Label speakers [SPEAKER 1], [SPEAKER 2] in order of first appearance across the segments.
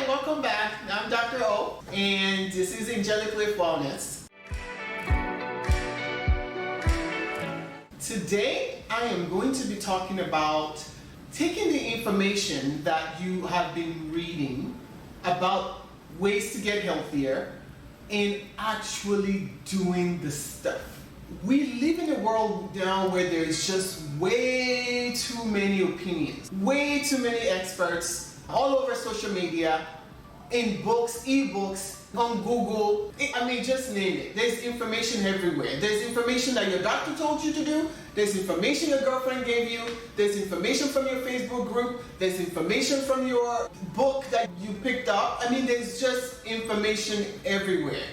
[SPEAKER 1] Hi, welcome back. I'm Dr. O, and this is Angelic Wellness. Today, I am going to be talking about taking the information that you have been reading about ways to get healthier and actually doing the stuff. We live in a world now where there is just way too many opinions, way too many experts all over social media, in books, ebooks, on Google. Just name it. There's information everywhere. There's information that your doctor told you to do. There's information your girlfriend gave you. There's information from your Facebook group. There's information from your book that you picked up. There's just information everywhere.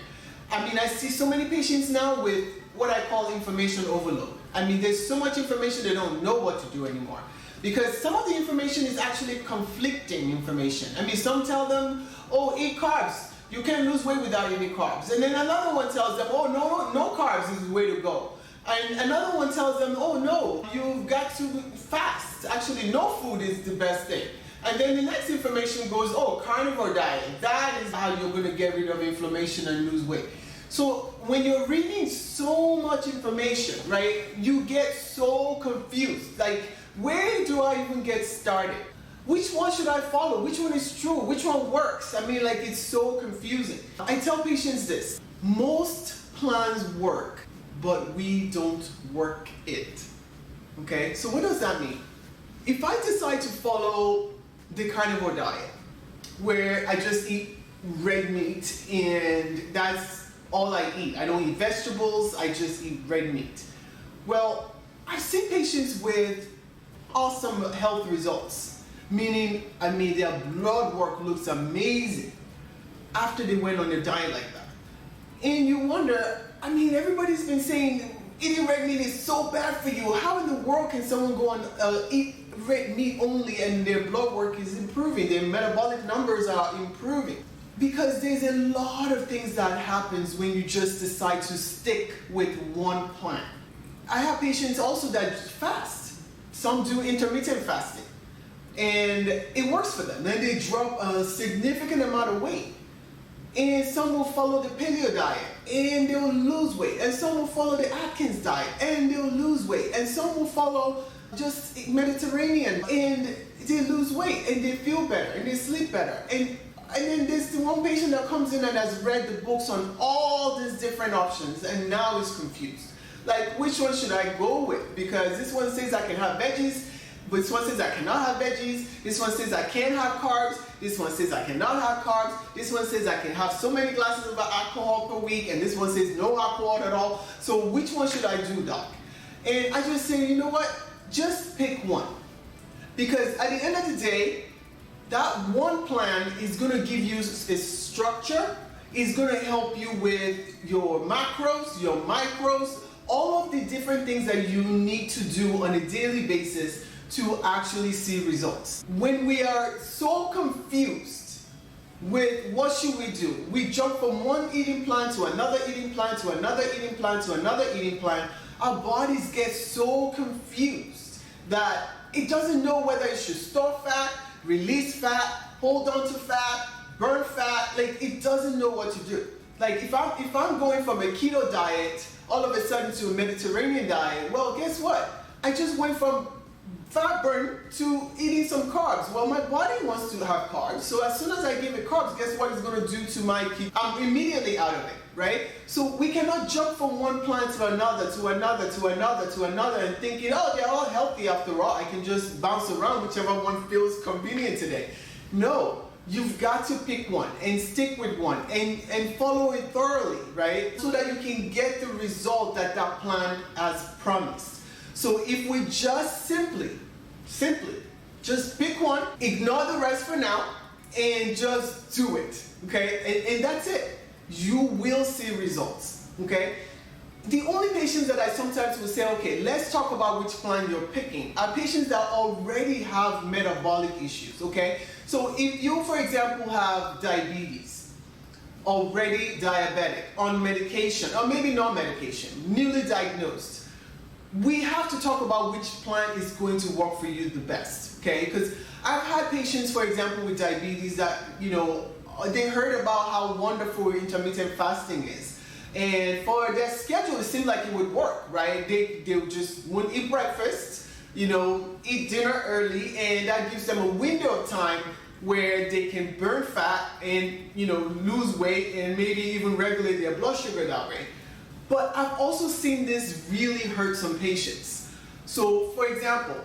[SPEAKER 1] I see so many patients now with what I call information overload. There's so much information they don't know what to do anymore. Because some of the information is actually conflicting information. Some tell them, oh, eat carbs. You can't lose weight without eating carbs. And then another one tells them, oh, no carbs is the way to go. And another one tells them, oh, no, you've got to fast. Actually, no food is the best thing. And then the next information goes, oh, carnivore diet. That is how you're going to get rid of inflammation and lose weight. So when you're reading so much information, right, you get so confused. Like, where do I even get started? Which one should I follow? Which one is true? Which one works? It's so confusing. I tell patients this: most plans work, but we don't work it. Okay, so what does that mean? If I decide to follow the carnivore diet, where I just eat red meat and that's all I eat, I don't eat vegetables, I just eat red meat. Well, I've seen patients with awesome health results, meaning their blood work looks amazing after they went on a diet like that. And you wonder, everybody's been saying eating red meat is so bad for you. How in the world can someone go on eat red meat only and their blood work is improving, their metabolic numbers are improving? Because there's a lot of things that happens when you just decide to stick with one plan. I have patients also that fast. Some do intermittent fasting, and it works for them. Then they drop a significant amount of weight. And some will follow the paleo diet, and they will lose weight. And some will follow the Atkins diet, and they'll lose weight. And some will follow just Mediterranean, and they lose weight, and they feel better, and they sleep better. And then there's the one patient that comes in and has read the books on all these different options, and now is confused. Like, which one should I go with? Because this one says I can have veggies, this one says I cannot have veggies, this one says I can have carbs, this one says I cannot have carbs, this one says I can have so many glasses of alcohol per week, and this one says no alcohol at all. So which one should I do, doc? And I just say, you know what? Just pick one. Because at the end of the day, that one plan is going to give you a structure, is going to help you with your macros, your micros, all of the different things that you need to do on a daily basis to actually see results. When we are so confused with what should we do, we jump from one eating plan to another eating plan to another eating plan to another eating plan. Our bodies get so confused that it doesn't know whether it should store fat, release fat, hold on to fat, burn fat. Like, it doesn't know what to do. Like, if I'm going from a keto diet all of a sudden to a Mediterranean diet, well, guess what? I just went from fat burn to eating some carbs. Well, my body wants to have carbs, so as soon as I give it carbs, guess what it's going to do to my keto? I'm immediately out of it, right? So we cannot jump from one plan to another, to another, to another, to another, and thinking, oh, they're all healthy after all. I can just bounce around whichever one feels convenient today. No. You've got to pick one and stick with one and follow it thoroughly, right? So that you can get the result that that plan has promised. So if we just simply, just pick one, ignore the rest for now, and just do it, okay? And that's it. You will see results, okay? The only patients that I sometimes will say, okay, let's talk about which plan you're picking, are patients that already have metabolic issues, okay? So if you, for example, have diabetes, already diabetic, on medication, or maybe not medication, newly diagnosed, we have to talk about which plan is going to work for you the best, okay? Because I've had patients, for example, with diabetes that, they heard about how wonderful intermittent fasting is. And for their schedule, it seemed like it would work, right? They just wouldn't eat breakfast, eat dinner early, and that gives them a window of time where they can burn fat and, lose weight and maybe even regulate their blood sugar that way. But I've also seen this really hurt some patients. So, for example,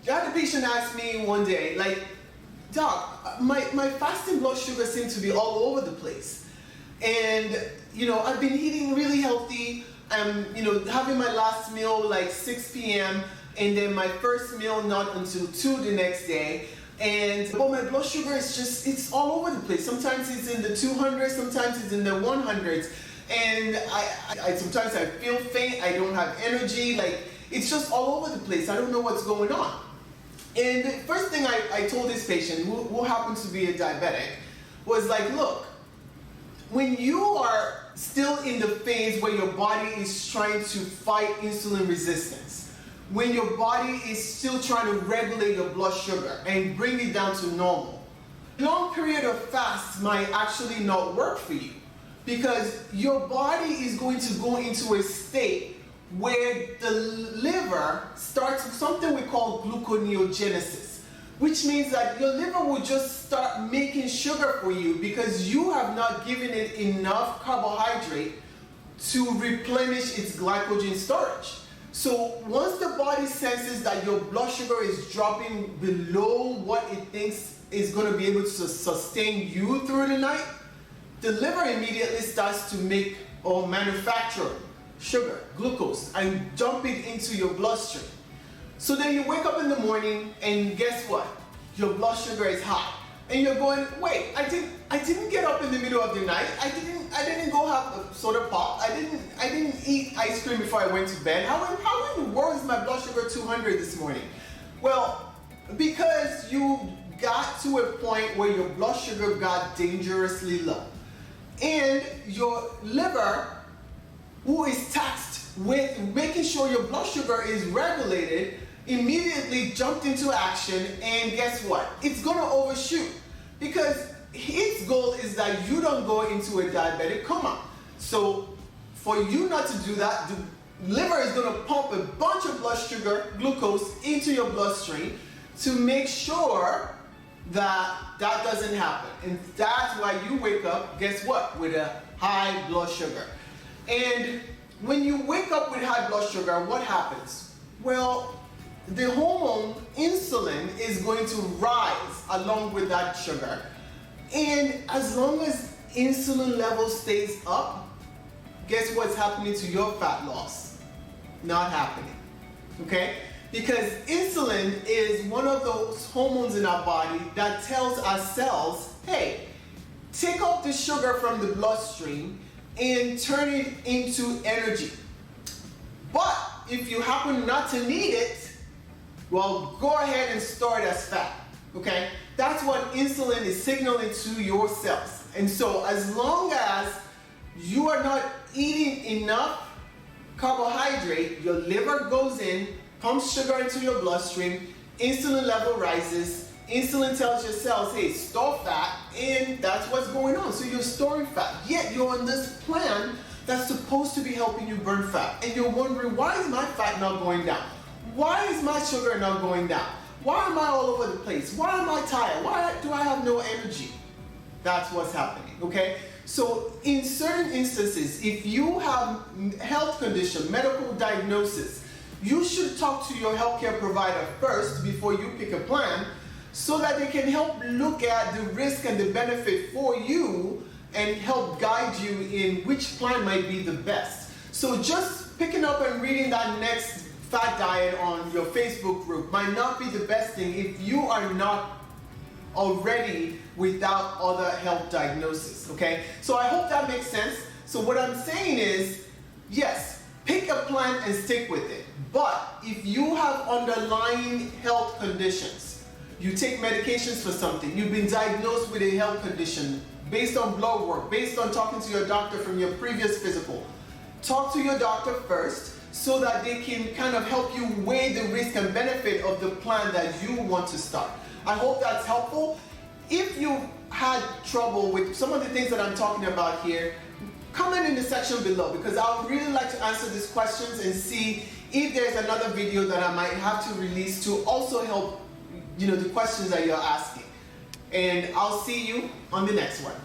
[SPEAKER 1] I had a patient ask me one day, like, Doc, my fasting blood sugar seems to be all over the place. And, I've been eating really healthy. I'm, having my last meal like 6 p.m. and then my first meal not until 2 the next day. But my blood sugar is it's all over the place. Sometimes it's in the 200s, sometimes it's in the 100s. And I sometimes I feel faint, I don't have energy, like it's just all over the place. I don't know what's going on. And the first thing I told this patient, who happens to be a diabetic, was like, look, when you are still in the phase where your body is trying to fight insulin resistance, when your body is still trying to regulate your blood sugar and bring it down to normal, a long period of fast might actually not work for you, because your body is going to go into a state where the liver starts something we call gluconeogenesis, which means that your liver will just start making sugar for you because you have not given it enough carbohydrate to replenish its glycogen storage. So once the body senses that your blood sugar is dropping below what it thinks is going to be able to sustain you through the night, the liver immediately starts to make or manufacture sugar, glucose, and dump it into your bloodstream. So then you wake up in the morning and guess what? Your blood sugar is high. And you're going, wait, I didn't get up in the middle of the night. I didn't go have a soda pop. I didn't eat ice cream before I went to bed. How in the world is my blood sugar 200 this morning? Well, because you got to a point where your blood sugar got dangerously low. And your liver, who is tasked with making sure your blood sugar is regulated, immediately jumped into action, and guess what? It's gonna overshoot because its goal is that you don't go into a diabetic coma. So for you not to do that, the liver is gonna pump a bunch of blood sugar, glucose, into your bloodstream to make sure that that doesn't happen. And that's why you wake up, guess what? With a high blood sugar. And when you wake up with high blood sugar, what happens? Well, the hormone insulin is going to rise along with that sugar. And as long as insulin level stays up, guess what's happening to your fat loss? Not happening, okay? Because insulin is one of those hormones in our body that tells our cells, hey, take off the sugar from the bloodstream and turn it into energy. But if you happen not to need it, well, go ahead and store it as fat, okay? That's what insulin is signaling to your cells. And so as long as you are not eating enough carbohydrate, your liver goes in, pumps sugar into your bloodstream, insulin level rises, insulin tells your cells, hey, store fat, and that's what's going on. So you're storing fat, yet you're on this plan that's supposed to be helping you burn fat. And you're wondering, why is my fat not going down? Why is my sugar not going down? Why am I all over the place? Why am I tired? Why do I have no energy? That's what's happening, okay? So in certain instances, if you have health condition, medical diagnosis, you should talk to your healthcare provider first before you pick a plan so that they can help look at the risk and the benefit for you and help guide you in which plan might be the best. So just picking up and reading that next fat diet on your Facebook group might not be the best thing if you are not already without other health diagnosis, okay? So I hope that makes sense. So what I'm saying is, yes, pick a plan and stick with it. But if you have underlying health conditions, you take medications for something, you've been diagnosed with a health condition based on blood work, based on talking to your doctor from your previous physical, talk to your doctor first so that they can kind of help you weigh the risk and benefit of the plan that you want to start. I hope that's helpful. If you had trouble with some of the things that I'm talking about here, comment in the section below, because I would really like to answer these questions and see if there's another video that I might have to release to also help, the questions that you're asking. And I'll see you on the next one.